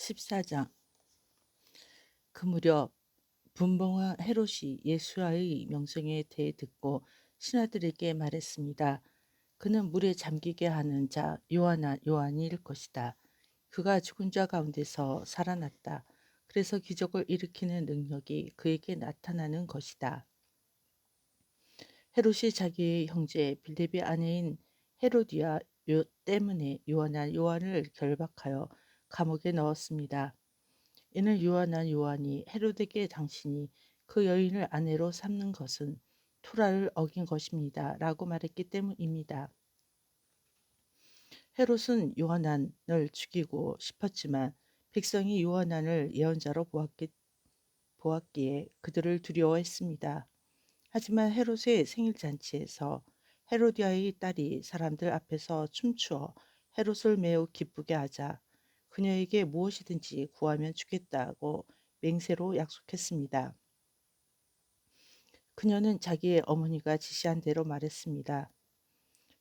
14장. 그 무렵 분봉한 헤롯이 예수와의 명성에 대해 듣고 신하들에게 말했습니다. 그는 물에 잠기게 하는 자 요한일 것이다. 그가 죽은 자 가운데서 살아났다. 그래서 기적을 일으키는 능력이 그에게 나타나는 것이다. 헤롯이 자기의 형제 빌립의 아내인 헤로디아 때문에 요한을 결박하여 감옥에 넣었습니다. 이는 요한이 헤롯에게 당신이 그 여인을 아내로 삼는 것은 토라를 어긴 것입니다. 라고 말했기 때문입니다. 헤롯은 요한을 죽이고 싶었지만 백성이 요한을 예언자로 보았기에 그들을 두려워했습니다. 하지만 헤롯의 생일잔치에서 헤로디아의 딸이 사람들 앞에서 춤추어 헤롯을 매우 기쁘게 하자 그녀에게 무엇이든지 구하면 주겠다고 맹세로 약속했습니다. 그녀는 자기의 어머니가 지시한 대로 말했습니다.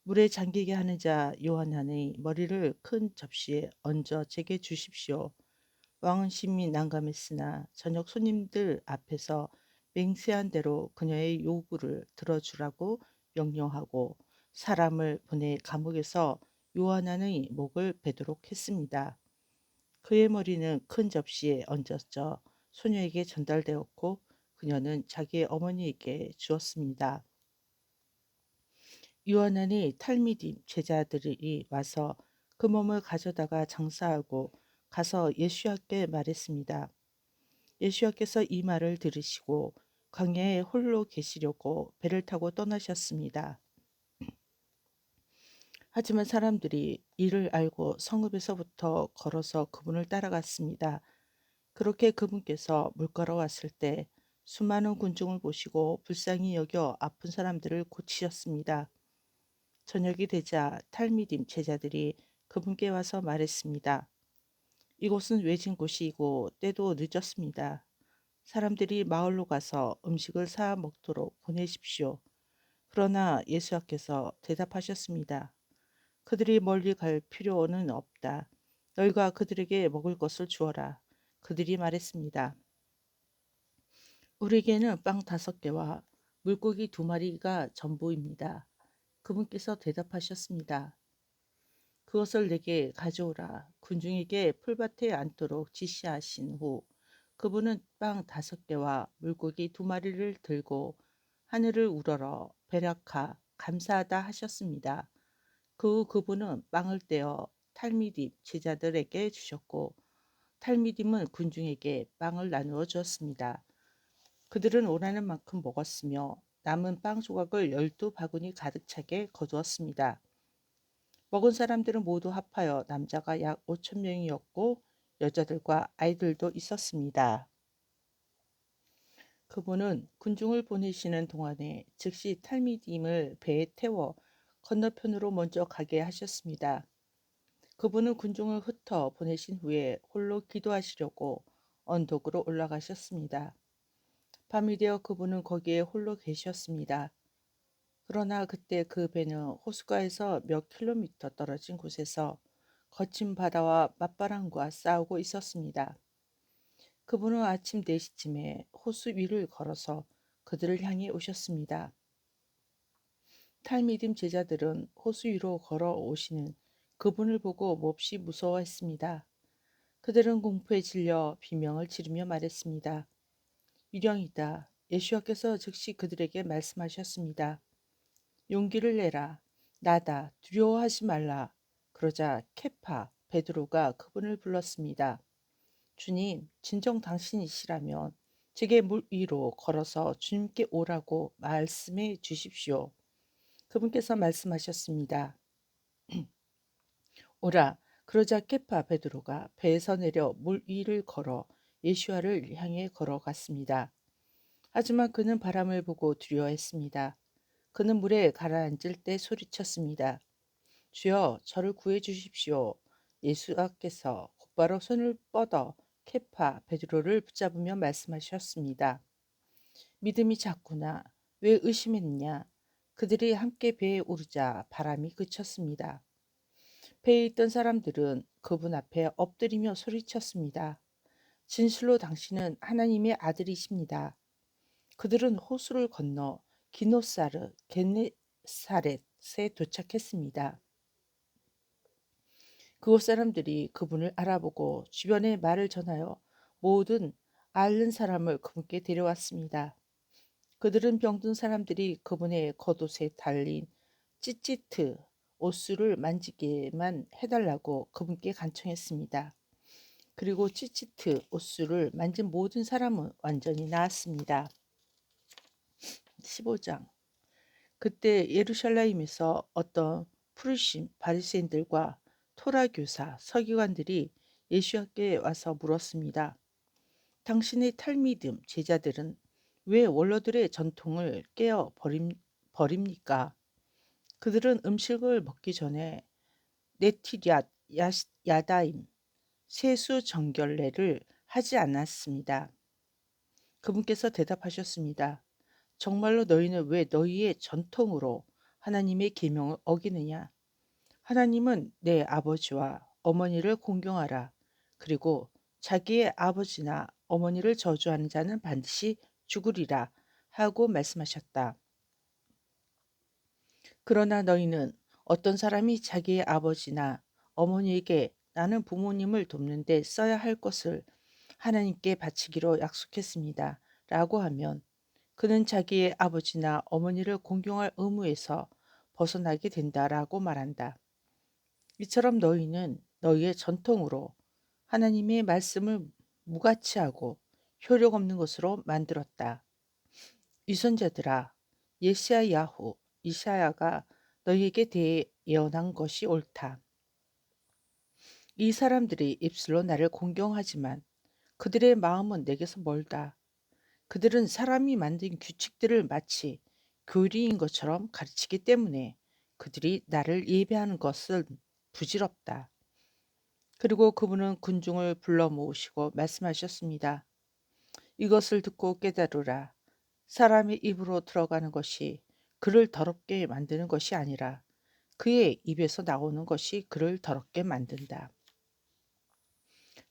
물에 잠기게 하는 자 요한의 머리를 큰 접시에 얹어 제게 주십시오. 왕은 심히 난감했으나 저녁 손님들 앞에서 맹세한 대로 그녀의 요구를 들어주라고 명령하고 사람을 보내 감옥에서 요한의 목을 베도록 했습니다. 그의 머리는 큰 접시에 얹어져 소녀에게 전달되었고 그녀는 자기의 어머니에게 주었습니다. 요한의 탈미dim 제자들이 와서 그 몸을 가져다가 장사하고 가서 예수와께 말했습니다. 예수와께서 이 말을 들으시고 광야에 홀로 계시려고 배를 타고 떠나셨습니다. 하지만 사람들이 이를 알고 성읍에서부터 걸어서 그분을 따라갔습니다. 그렇게 그분께서 물가로 왔을 때 수많은 군중을 보시고 불쌍히 여겨 아픈 사람들을 고치셨습니다. 저녁이 되자 탈미dim 제자들이 그분께 와서 말했습니다. 이곳은 외진 곳이고 때도 늦었습니다. 사람들이 마을로 가서 음식을 사 먹도록 보내십시오. 그러나 예수께서 대답하셨습니다. 그들이 멀리 갈 필요는 없다. 너희가 그들에게 먹을 것을 주어라. 그들이 말했습니다. 우리에게는 빵 5개와 물고기 2마리가 전부입니다. 그분께서 대답하셨습니다. 그것을 내게 가져오라. 군중에게 풀밭에 앉도록 지시하신 후 그분은 빵 5개와 물고기 2마리를 들고 하늘을 우러러 베라카 감사하다 하셨습니다. 그 후 그분은 빵을 떼어 탈미dim 제자들에게 주셨고 탈미dim은 군중에게 빵을 나누어 주었습니다. 그들은 원하는 만큼 먹었으며 남은 빵 조각을 12바구니 가득 차게 거두었습니다. 먹은 사람들은 모두 합하여 남자가 약 5천 명이었고 여자들과 아이들도 있었습니다. 그분은 군중을 보내시는 동안에 즉시 탈미딤을 배에 태워 건너편으로 먼저 가게 하셨습니다. 그분은 군중을 흩어 보내신 후에 홀로 기도하시려고 언덕으로 올라가셨습니다. 밤이 되어 그분은 거기에 홀로 계셨습니다. 그러나 그때 그 배는 호숫가에서 몇 킬로미터 떨어진 곳에서 거친 바다와 맞바람과 싸우고 있었습니다. 그분은 아침 4시쯤에 호수 위를 걸어서 그들을 향해 오셨습니다. 탈미dim 제자들은 호수 위로 걸어오시는 그분을 보고 몹시 무서워했습니다. 그들은 공포에 질려 비명을 지르며 말했습니다. 유령이다. 예수께서 즉시 그들에게 말씀하셨습니다. 용기를 내라. 나다. 두려워하지 말라. 그러자 케파 베드로가 그분을 불렀습니다. 주님, 진정 당신이시라면 제게 물 위로 걸어서 주님께 오라고 말씀해 주십시오. 그분께서 말씀하셨습니다. 오라. 그러자 케파 베드로가 배에서 내려 물 위를 걸어 예수와를 향해 걸어갔습니다. 하지만 그는 바람을 보고 두려워했습니다. 그는 물에 가라앉을 때 소리쳤습니다. 주여, 저를 구해 주십시오. 예수께서 곧바로 손을 뻗어 케파 베드로를 붙잡으며 말씀하셨습니다. 믿음이 작구나. 왜 의심했느냐? 그들이 함께 배에 오르자 바람이 그쳤습니다. 배에 있던 사람들은 그분 앞에 엎드리며 소리쳤습니다. 진실로 당신은 하나님의 아들이십니다. 그들은 호수를 건너 기노사르 겟네사렛에 도착했습니다. 그곳 사람들이 그분을 알아보고 주변에 말을 전하여 모든 앓는 사람을 그분께 데려왔습니다. 그들은 병든 사람들이 그분의 겉옷에 달린 찌찌트 옷수를 만지게만 해달라고 그분께 간청했습니다. 그리고 찌찌트 옷수를 만진 모든 사람은 완전히 나았습니다. 15장. 그때 예루살렘에서 어떤 프르심 바리새인들과 토라 교사 서기관들이 예수께 와서 물었습니다. 당신의 탈미듬 제자들은 왜 원로들의 전통을 깨어 버립니까? 그들은 음식을 먹기 전에 네티리앗 야다임 세수 정결례를 하지 않았습니다. 그분께서 대답하셨습니다. 정말로 너희는 왜 너희의 전통으로 하나님의 계명을 어기느냐? 하나님은 내 아버지와 어머니를 공경하라. 그리고 자기의 아버지나 어머니를 저주하는 자는 반드시 죽으리라 하고 말씀하셨다. 그러나 너희는 어떤 사람이 자기의 아버지나 어머니에게 나는 부모님을 돕는 데 써야 할 것을 하나님께 바치기로 약속했습니다. 라고 하면 그는 자기의 아버지나 어머니를 공경할 의무에서 벗어나게 된다라고 말한다. 이처럼 너희는 너희의 전통으로 하나님의 말씀을 무가치하고 효력 없는 것으로 만들었다. 유선자들아, 예시야야후 이사야가 너희에게 대해 예언한 것이 옳다. 이 사람들이 입술로 나를 공경하지만 그들의 마음은 내게서 멀다. 그들은 사람이 만든 규칙들을 마치 교리인 것처럼 가르치기 때문에 그들이 나를 예배하는 것은 부질없다. 그리고 그분은 군중을 불러 모으시고 말씀하셨습니다. 이것을 듣고 깨달으라. 사람의 입으로 들어가는 것이 그를 더럽게 만드는 것이 아니라 그의 입에서 나오는 것이 그를 더럽게 만든다.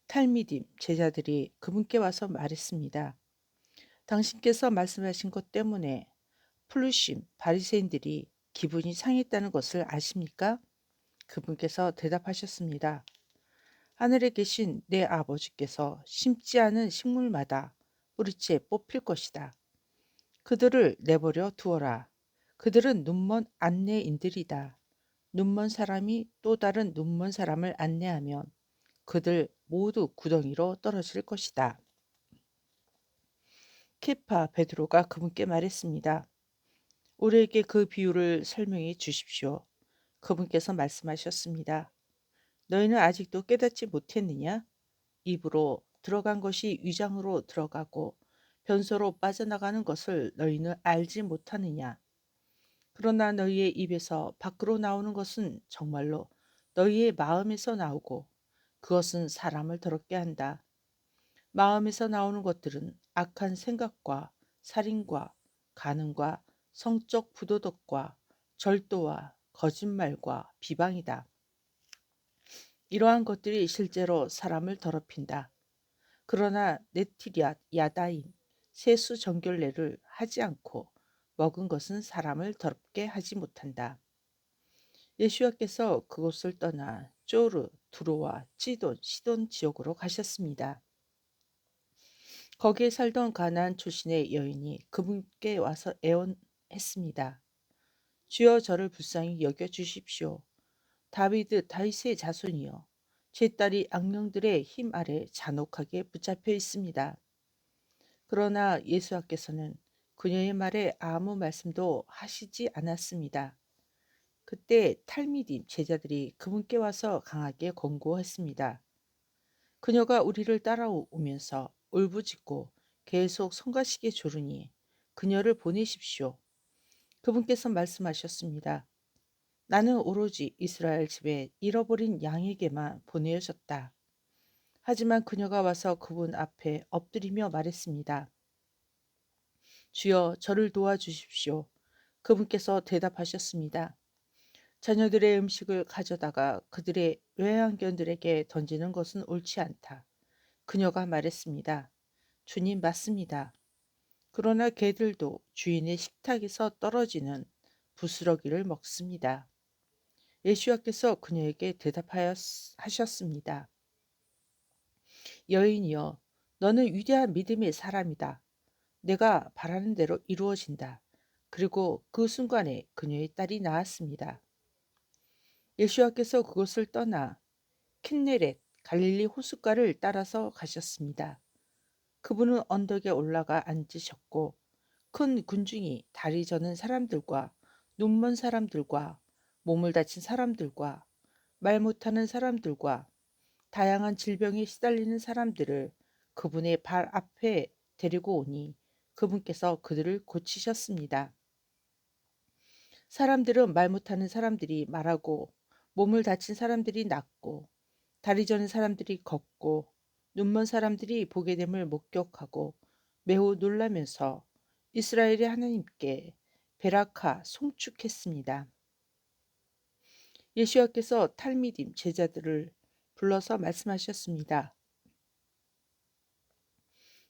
탈미딤 제자들이 그분께 와서 말했습니다. 당신께서 말씀하신 것 때문에 플루심 바리새인들이 기분이 상했다는 것을 아십니까? 그분께서 대답하셨습니다. 하늘에 계신 내 아버지께서 심지 않은 식물마다 뿌리채 뽑힐 것이다. 그들을 내버려 두어라. 그들은 눈먼 안내인들이다. 눈먼 사람이 또 다른 눈먼 사람을 안내하면 그들 모두 구덩이로 떨어질 것이다. 케파 베드로가 그분께 말했습니다. 우리에게 그 비유를 설명해 주십시오. 그분께서 말씀하셨습니다. 너희는 아직도 깨닫지 못했느냐? 입으로 들어간 것이 위장으로 들어가고 변소로 빠져나가는 것을 너희는 알지 못하느냐? 그러나 너희의 입에서 밖으로 나오는 것은 정말로 너희의 마음에서 나오고 그것은 사람을 더럽게 한다. 마음에서 나오는 것들은 악한 생각과 살인과 간음과 성적 부도덕과 절도와 거짓말과 비방이다. 이러한 것들이 실제로 사람을 더럽힌다. 그러나 네티리앗 야다임 세수 정결례를 하지 않고 먹은 것은 사람을 더럽게 하지 못한다. 예수와께서 그곳을 떠나 쪼르, 두로와 찌돈, 시돈 지역으로 가셨습니다. 거기에 살던 가나안 출신의 여인이 그분께 와서 애원했습니다. 주여 저를 불쌍히 여겨 주십시오. 다윗의 자손이여. 제 딸이 악령들의 힘 아래 잔혹하게 붙잡혀 있습니다. 그러나 예수께서는 그녀의 말에 아무 말씀도 하시지 않았습니다. 그때 탈미딤 제자들이 그분께 와서 강하게 권고했습니다. 그녀가 우리를 따라오면서 울부짖고 계속 성가시게 조르니 그녀를 보내십시오. 그분께서 말씀하셨습니다. 나는 오로지 이스라엘 집에 잃어버린 양에게만 보내어졌다. 하지만 그녀가 와서 그분 앞에 엎드리며 말했습니다. 주여 저를 도와주십시오. 그분께서 대답하셨습니다. 자녀들의 음식을 가져다가 그들의 외양견들에게 던지는 것은 옳지 않다. 그녀가 말했습니다. 주님 맞습니다. 그러나 개들도 주인의 식탁에서 떨어지는 부스러기를 먹습니다. 예수와께서 그녀에게 대답하셨습니다. 여인이여, 너는 위대한 믿음의 사람이다. 내가 바라는 대로 이루어진다. 그리고 그 순간에 그녀의 딸이 나았습니다. 예수와께서 그곳을 떠나 킨네렛 갈릴리 호숫가를 따라서 가셨습니다. 그분은 언덕에 올라가 앉으셨고 큰 군중이 다리 저는 사람들과 눈먼 사람들과 몸을 다친 사람들과 말 못하는 사람들과 다양한 질병에 시달리는 사람들을 그분의 발 앞에 데리고 오니 그분께서 그들을 고치셨습니다. 사람들은 말 못하는 사람들이 말하고 몸을 다친 사람들이 낫고 다리 저는 사람들이 걷고 눈먼 사람들이 보게 됨을 목격하고 매우 놀라면서 이스라엘의 하나님께 베라카 송축했습니다. 예수와께서 탈미dim 제자들을 불러서 말씀하셨습니다.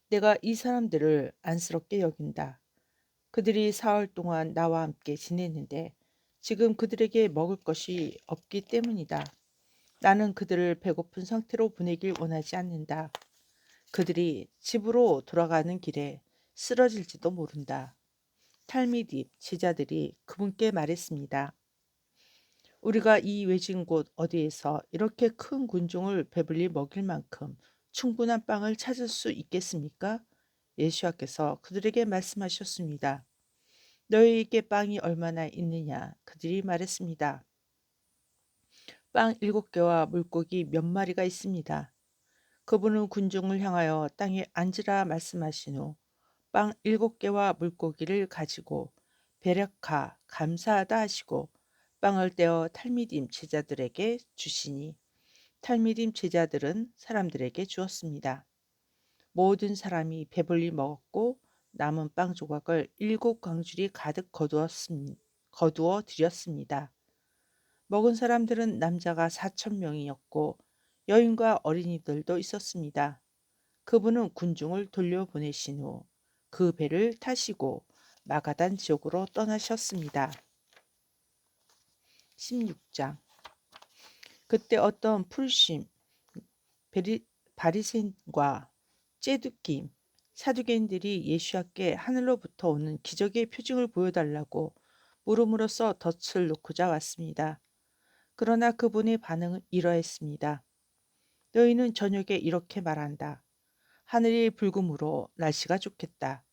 내가 이 사람들을 안쓰럽게 여긴다. 그들이 사흘 동안 나와 함께 지냈는데 지금 그들에게 먹을 것이 없기 때문이다. 나는 그들을 배고픈 상태로 보내길 원하지 않는다. 그들이 집으로 돌아가는 길에 쓰러질지도 모른다. 탈미딥 제자들이 그분께 말했습니다. 우리가 이 외진 곳 어디에서 이렇게 큰 군중을 배불리 먹일 만큼 충분한 빵을 찾을 수 있겠습니까? 예수와께서 그들에게 말씀하셨습니다. 너희에게 빵이 얼마나 있느냐? 그들이 말했습니다. 빵 7개와 물고기 몇 마리가 있습니다. 그분은 군중을 향하여 땅에 앉으라 말씀하신 후 빵 7개와 물고기를 가지고 베레카 감사하다 하시고 빵을 떼어 탈미딤 제자들에게 주시니 탈미딤 제자들은 사람들에게 주었습니다. 모든 사람이 배불리 먹었고 남은 빵 조각을 7광줄이 가득 거두어 드렸습니다. 먹은 사람들은 남자가 4,000명이었고 여인과 어린이들도 있었습니다. 그분은 군중을 돌려보내신 후 그 배를 타시고 마가단 지역으로 떠나셨습니다. 16장. 그때 어떤 풀심 바리새인과 째두김 사두개인들이 예수께 하늘로부터 오는 기적의 표징을 보여달라고 물음으로써 덫을 놓고자 왔습니다. 그러나 그분의 반응은 이러했습니다. 너희는 저녁에 이렇게 말한다. 하늘이 붉음으로 날씨가 좋겠다.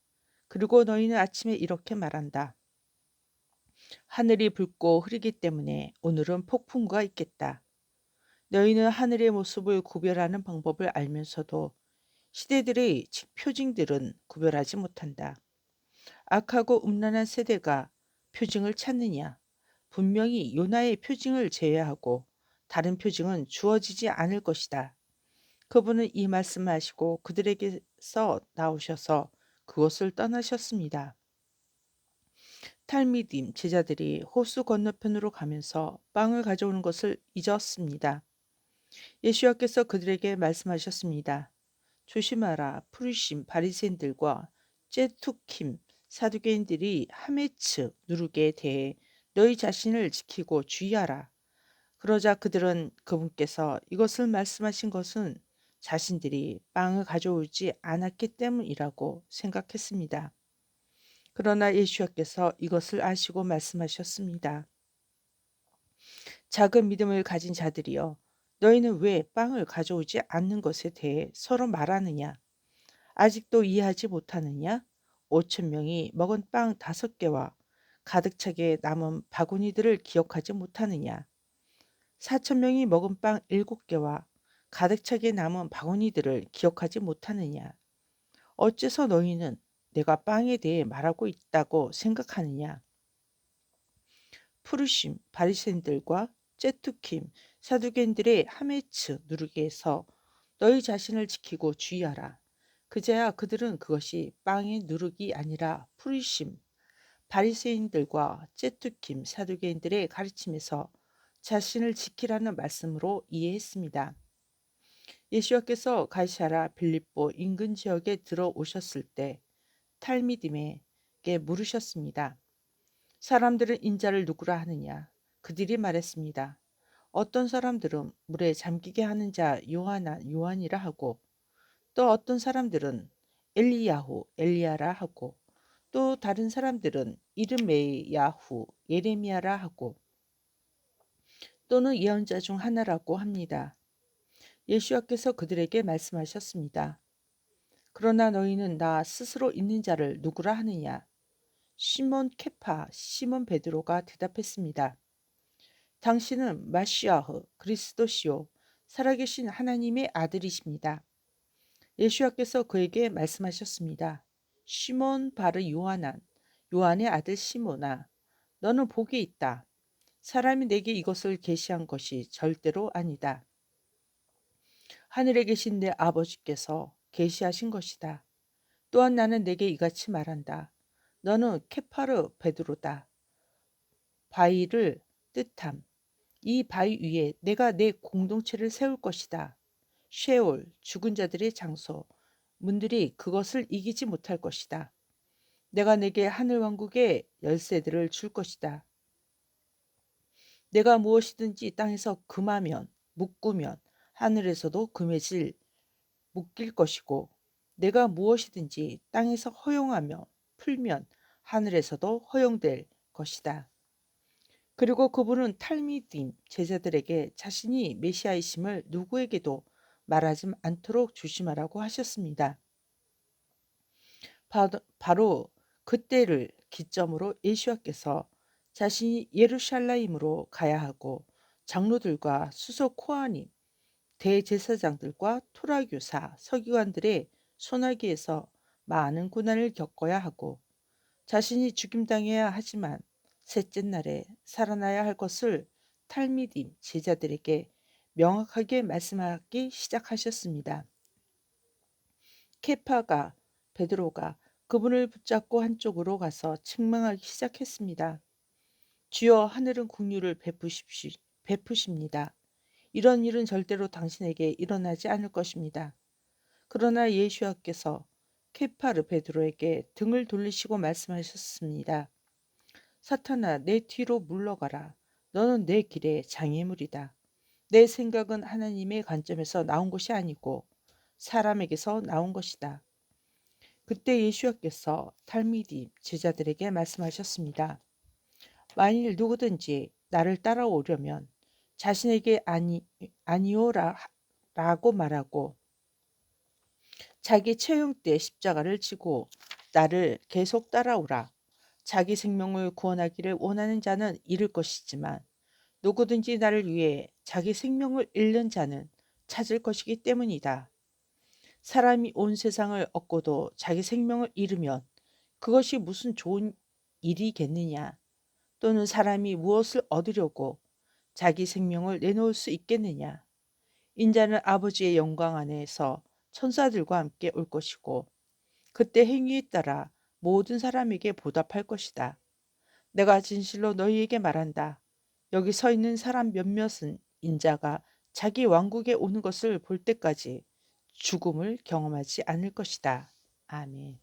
그리고 너희는 아침에 이렇게 말한다. 하늘이 붉고 흐리기 때문에 오늘은 폭풍우가 있겠다. 너희는 하늘의 모습을 구별하는 방법을 알면서도 시대들의 표징들은 구별하지 못한다. 악하고 음란한 세대가 표징을 찾느냐? 분명히 요나의 표징을 제외하고 다른 표징은 주어지지 않을 것이다. 그분은 이 말씀을 하시고 그들에게서 나오셔서 그곳을 떠나셨습니다. 탈미딤 제자들이 호수 건너편으로 가면서 빵을 가져오는 것을 잊었습니다. 예수와께서 그들에게 말씀하셨습니다. 조심하라. 프리심 바리새인들과 째투킴 사두개인들이 하메츠 누룩에 대해 너희 자신을 지키고 주의하라. 그러자 그들은 그분께서 이것을 말씀하신 것은 자신들이 빵을 가져오지 않았기 때문이라고 생각했습니다. 그러나 예수께서 이것을 아시고 말씀하셨습니다. 작은 믿음을 가진 자들이여, 너희는 왜 빵을 가져오지 않는 것에 대해 서로 말하느냐? 아직도 이해하지 못하느냐? 5,000명이 먹은 빵 5개와 가득 차게 남은 바구니들을 기억하지 못하느냐? 4,000명이 먹은 빵 7개와 가득 차게 남은 바구니들을 기억하지 못하느냐? 어째서 너희는 내가 빵에 대해 말하고 있다고 생각하느냐? 푸르심 바리새인들과 째투킴 사두개인들의 하메츠 누르게에서 너희 자신을 지키고 주의하라. 그제야 그들은 그것이 빵의 누룩이 아니라 푸르심 바리새인들과 째투킴 사두개인들의 가르침에서 자신을 지키라는 말씀으로 이해했습니다. 예수와께서 가이사라 빌립보 인근 지역에 들어오셨을 때 탈미dim에게 물으셨습니다. 사람들은 인자를 누구라 하느냐? 그들이 말했습니다. 어떤 사람들은 물에 잠기게 하는 자 요한이라 하고, 또 어떤 사람들은 엘리야후 엘리야라 하고, 또 다른 사람들은 이르메야후 예레미야라 하고, 또는 예언자 중 하나라고 합니다. 예수와께서 그들에게 말씀하셨습니다. 그러나 너희는 나 스스로 있는 자를 누구라 하느냐? 시몬 케파, 시몬 베드로가 대답했습니다. 당신은 마시아흐 그리스도시요 살아계신 하나님의 아들이십니다. 예수와께서 그에게 말씀하셨습니다. 시몬 바르 요한의 아들 시몬아, 너는 복이 있다. 사람이 내게 이것을 계시한 것이 절대로 아니다. 하늘에 계신 내 아버지께서 계시하신 것이다. 또한 나는 내게 이같이 말한다. 너는 케파르 베드로다. 바위를 뜻함. 이 바위 위에 내가 내 공동체를 세울 것이다. 쉐올, 죽은 자들의 장소, 문들이 그것을 이기지 못할 것이다. 내가 내게 하늘 왕국의 열쇠들을 줄 것이다. 내가 무엇이든지 땅에서 금하면, 묶으면 하늘에서도 묶일 것이고, 내가 무엇이든지 땅에서 허용하며 풀면 하늘에서도 허용될 것이다. 그리고 그분은 탈미딤 제자들에게 자신이 메시아이심을 누구에게도 말하지 않도록 조심하라고 하셨습니다. 바로 그때를 기점으로 예수와께서 자신이 예루살렘으로 가야 하고 장로들과 수석 코하님, 대제사장들과 토라교사, 서기관들의 소나기에서 많은 고난을 겪어야 하고 자신이 죽임당해야 하지만 셋째 날에 살아나야 할 것을 탈미딤 제자들에게 명확하게 말씀하기 시작하셨습니다. 케파가 베드로가 그분을 붙잡고 한쪽으로 가서 책망하기 시작했습니다. 주여 하늘은 긍휼을 베푸십니다. 이런 일은 절대로 당신에게 일어나지 않을 것입니다. 그러나 예수와께서 케파르 베드로에게 등을 돌리시고 말씀하셨습니다. 사탄아, 내 뒤로 물러가라. 너는 내 길에 장애물이다. 내 생각은 하나님의 관점에서 나온 것이 아니고 사람에게서 나온 것이다. 그때 예수께서 탈미디 제자들에게 말씀하셨습니다. 만일 누구든지 나를 따라오려면 자신에게 아니오라고 말하고 자기 체형 때 십자가를 지고 나를 계속 따라오라. 자기 생명을 구원하기를 원하는 자는 잃을 것이지만 누구든지 나를 위해 자기 생명을 잃는 자는 찾을 것이기 때문이다. 사람이 온 세상을 얻고도 자기 생명을 잃으면 그것이 무슨 좋은 일이겠느냐? 또는 사람이 무엇을 얻으려고 자기 생명을 내놓을 수 있겠느냐? 인자는 아버지의 영광 안에서 천사들과 함께 올 것이고 그때 행위에 따라 모든 사람에게 보답할 것이다. 내가 진실로 너희에게 말한다. 여기 서 있는 사람 몇몇은 인자가 자기 왕국에 오는 것을 볼 때까지 죽음을 경험하지 않을 것이다. 아멘.